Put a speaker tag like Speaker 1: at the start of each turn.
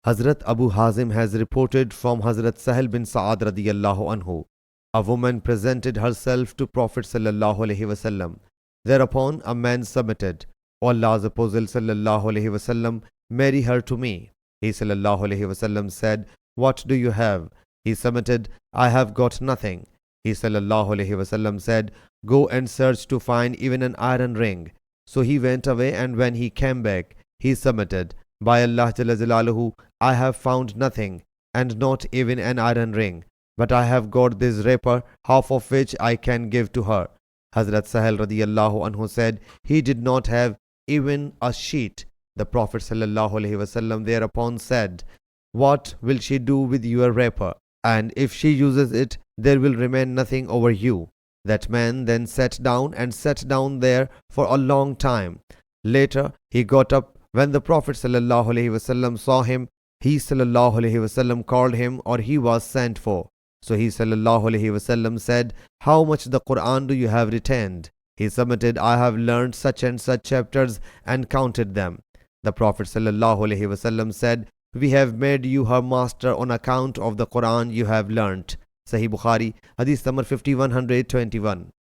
Speaker 1: Hazrat Abu Hazim has reported from Hazrat Sahil bin Sa'ad radiyallahu anhu. A woman presented herself to Prophet sallallahu alaihi wasallam. Thereupon a man submitted, "O Allah's Apostle sallallahu alaihi wasallam, marry her to me." He sallallahu alaihi wasallam said, "What do you have?" He submitted, "I have got nothing." He sallallahu alaihi wasallam said, "Go and search to find even an iron ring." So he went away, and when he came back, he submitted, "By Allah Jalla Jalaluhu, I have found nothing, and not even an iron ring. But I have got this wrapper, half of which I can give to her." Hazrat Sahil radiyallahu anhu said, "He did not have even a sheet." The Prophet sallallahu alaihi wasallam thereupon said, "What will she do with your wrapper? And if she uses it, there will remain nothing over you." That man then sat down there for a long time. Later he got up. When the Prophet sallallahu alaihi wasallam saw him, he sallallahu alaihi wasallam called him, or he was sent for. So he sallallahu alaihi wasallam said, "How much the Quran do you have retained?" He submitted, "I have learned such and such chapters," and counted them. The Prophet sallallahu alaihi wasallam said, "We have made you her master on account of the Quran you have learnt." Sahih Bukhari, Hadith number 5121.